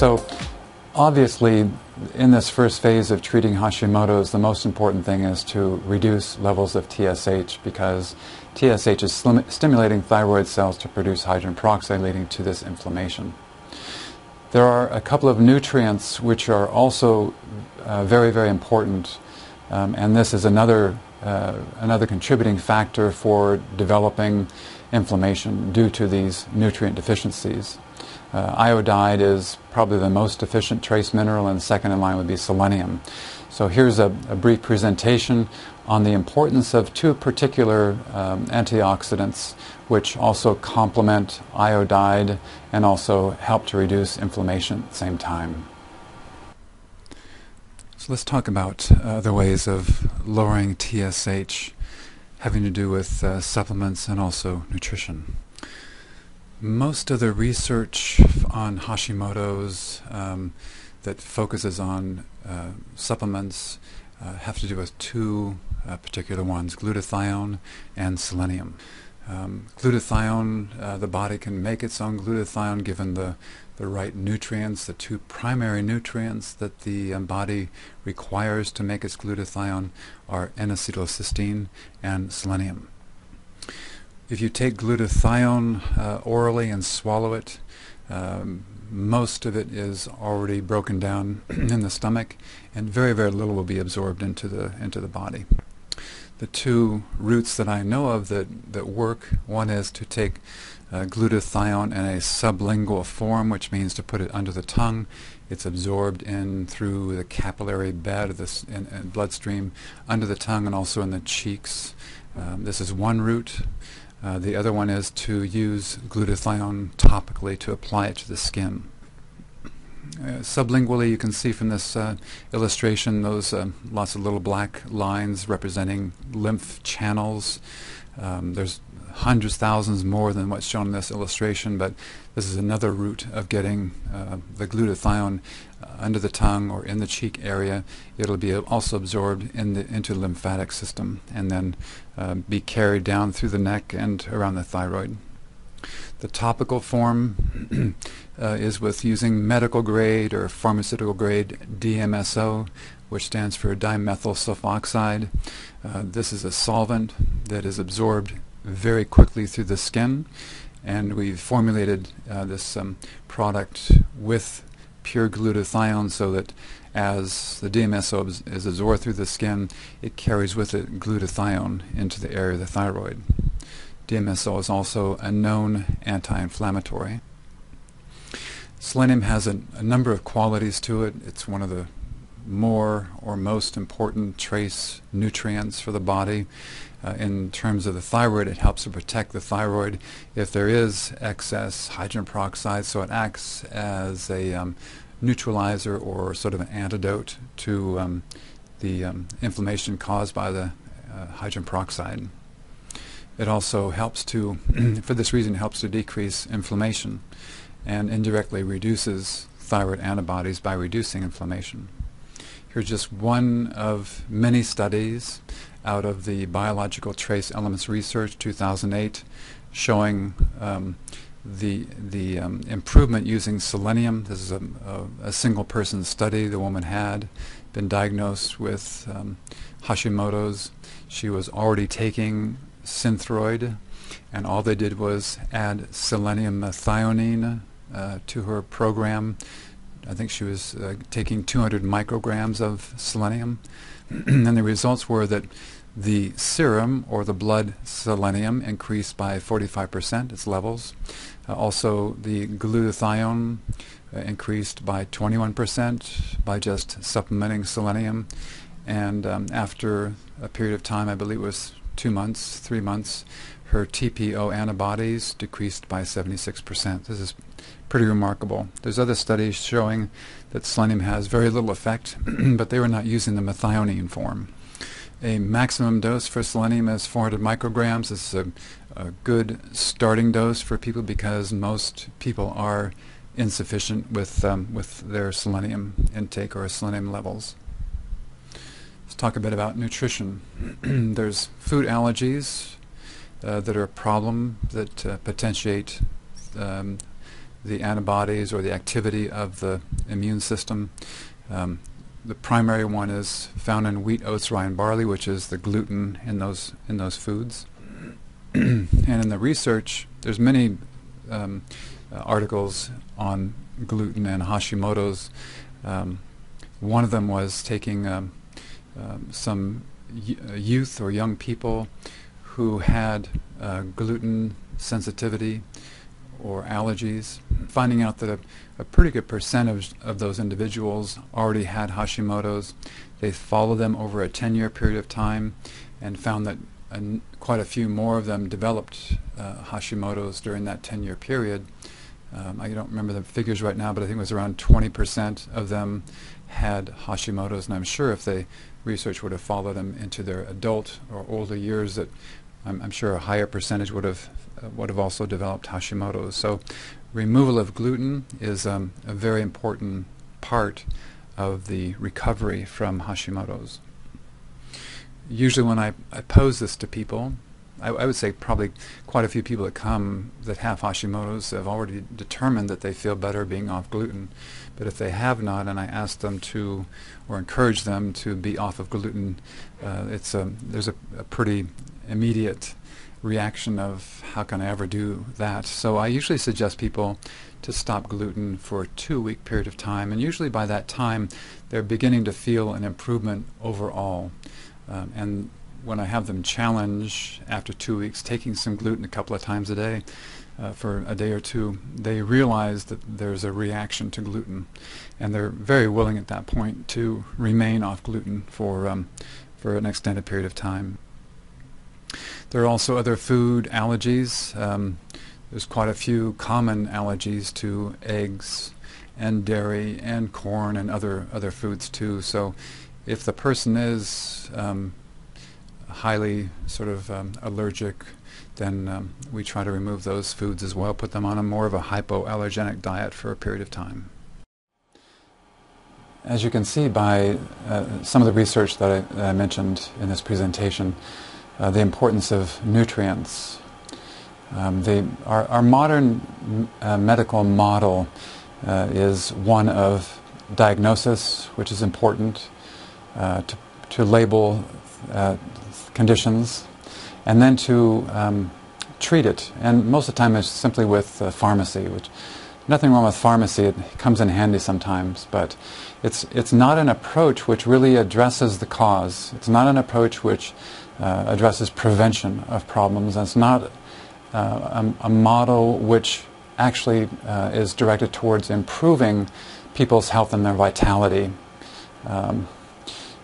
So obviously, in this first phase of treating Hashimoto's, the most important thing is to reduce levels of TSH, because TSH is stimulating thyroid cells to produce hydrogen peroxide, leading to this inflammation. There are a couple of nutrients which are also very, very important, and this is another contributing factor for developing inflammation due to these nutrient deficiencies. Iodide is probably the most deficient trace mineral, and second in line would be selenium. So here's a brief presentation on the importance of two particular antioxidants which also complement iodide and also help to reduce inflammation at the same time. So let's talk about the ways of lowering TSH having to do with supplements and also nutrition. Most of the research on Hashimoto's that focuses on supplements have to do with two particular ones, glutathione and selenium. Glutathione, the body can make its own glutathione given the right nutrients. The two primary nutrients that the body requires to make its glutathione are N-acetylcysteine and selenium. If you take glutathione orally and swallow it, most of it is already broken down in the stomach, and very, very little will be absorbed into the body. The two routes that I know of that work, one is to take glutathione in a sublingual form, which means to put it under the tongue. It's absorbed in through the capillary bed of this bloodstream under the tongue and also in the cheeks. This is one route. The other one is to use glutathione topically to apply it to the skin. Sublingually, you can see from this illustration those lots of little black lines representing lymph channels. There's hundreds, thousands more than what's shown in this illustration, but this is another route of getting the glutathione under the tongue or in the cheek area. It'll be also absorbed into the lymphatic system and then be carried down through the neck and around the thyroid. The topical form is with using medical grade or pharmaceutical grade DMSO, which stands for dimethyl sulfoxide. This is a solvent that is absorbed very quickly through the skin, and we've formulated this product with pure glutathione so that as the DMSO is absorbed through the skin, it carries with it glutathione into the area of the thyroid. DMSO is also a known anti-inflammatory. Selenium has a number of qualities to it. It's one of the more or most important trace nutrients for the body. In terms of the thyroid, it helps to protect the thyroid if there is excess hydrogen peroxide, so it acts as a neutralizer or sort of an antidote to the inflammation caused by the hydrogen peroxide. It also helps to, for this reason, helps to decrease inflammation and indirectly reduces thyroid antibodies by reducing inflammation. Here's just one of many studies out of the Biological Trace Elements Research 2008 showing the improvement using selenium. This is a single person study. The woman had been diagnosed with Hashimoto's. She was already taking Synthroid, and all they did was add selenium methionine to her program. I think she was taking 200 micrograms of selenium, and the results were that the serum or the blood selenium increased by 45%, its levels. Also the glutathione increased by 21% by just supplementing selenium, and after a period of time, I believe it was 2 months, 3 months, her TPO antibodies decreased by 76%. This is pretty remarkable. There's other studies showing that selenium has very little effect, but they were not using the methionine form. A maximum dose for selenium is 400 micrograms. This is a good starting dose for people because most people are insufficient with their selenium intake or selenium levels. Let's talk a bit about nutrition. There's food allergies that are a problem that potentiate the antibodies or the activity of the immune system. The primary one is found in wheat, oats, rye, and barley, which is the gluten in those foods. And in the research, there's many articles on gluten and Hashimoto's. One of them was taking some youth or young people who had gluten sensitivity or allergies, finding out that a pretty good percentage of those individuals already had Hashimoto's. They followed them over a 10-year period of time and found that quite a few more of them developed Hashimoto's during that 10-year period. I don't remember the figures right now, but I think it was around 20% of them had Hashimoto's, and I'm sure if the research would have followed them into their adult or older years, that I'm sure a higher percentage would have also developed Hashimoto's. So removal of gluten is a very important part of the recovery from Hashimoto's. Usually when I pose this to people, I would say probably quite a few people that come that have Hashimoto's have already determined that they feel better being off gluten. But if they have not, and I ask them to, or encourage them to be off of gluten, there's a pretty immediate reaction of how can I ever do that. So I usually suggest people to stop gluten for a 2-week period of time, and usually by that time they're beginning to feel an improvement overall. And when I have them challenge after 2 weeks taking some gluten a couple of times a day for a day or two, they realize that there's a reaction to gluten, and they're very willing at that point to remain off gluten for an extended period of time. There are also other food allergies. There's quite a few common allergies to eggs and dairy and corn and other foods too. So if the person is highly sort of allergic, then we try to remove those foods as well, put them on a more of a hypoallergenic diet for a period of time. As you can see by some of the research that I mentioned in this presentation, the importance of nutrients. Our modern medical model is one of diagnosis, which is important, to label conditions, and then to treat it. And most of the time it's simply with pharmacy, which nothing wrong with pharmacy. It comes in handy sometimes, but it's not an approach which really addresses the cause. It's not an approach which addresses prevention of problems. And it's not a model which actually is directed towards improving people's health and their vitality.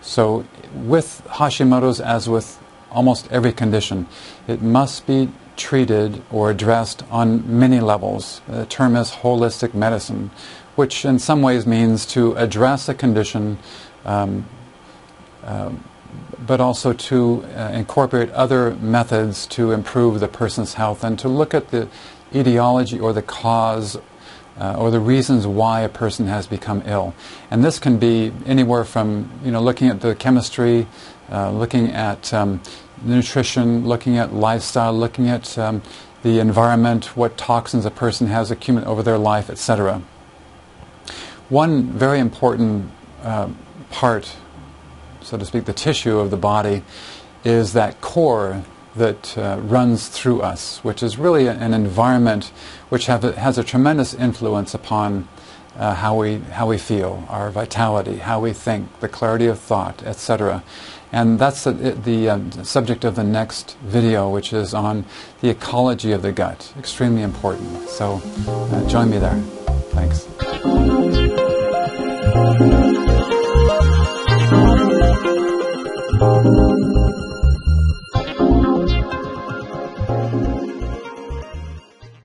So with Hashimoto's, as with almost every condition, it must be treated or addressed on many levels. The term is holistic medicine, which in some ways means to address a condition, but also to incorporate other methods to improve the person's health, and to look at the etiology or the cause or the reasons why a person has become ill. And this can be anywhere from, looking at the chemistry, looking at nutrition, looking at lifestyle, looking at the environment, what toxins a person has accumulated over their life, etc. One very important part, so to speak, the tissue of the body, is that core that runs through us, which is really an environment which has a tremendous influence upon how we feel, our vitality, how we think, the clarity of thought, etc. And that's the subject of the next video, which is on the ecology of the gut. Extremely important. So join me there. Thanks.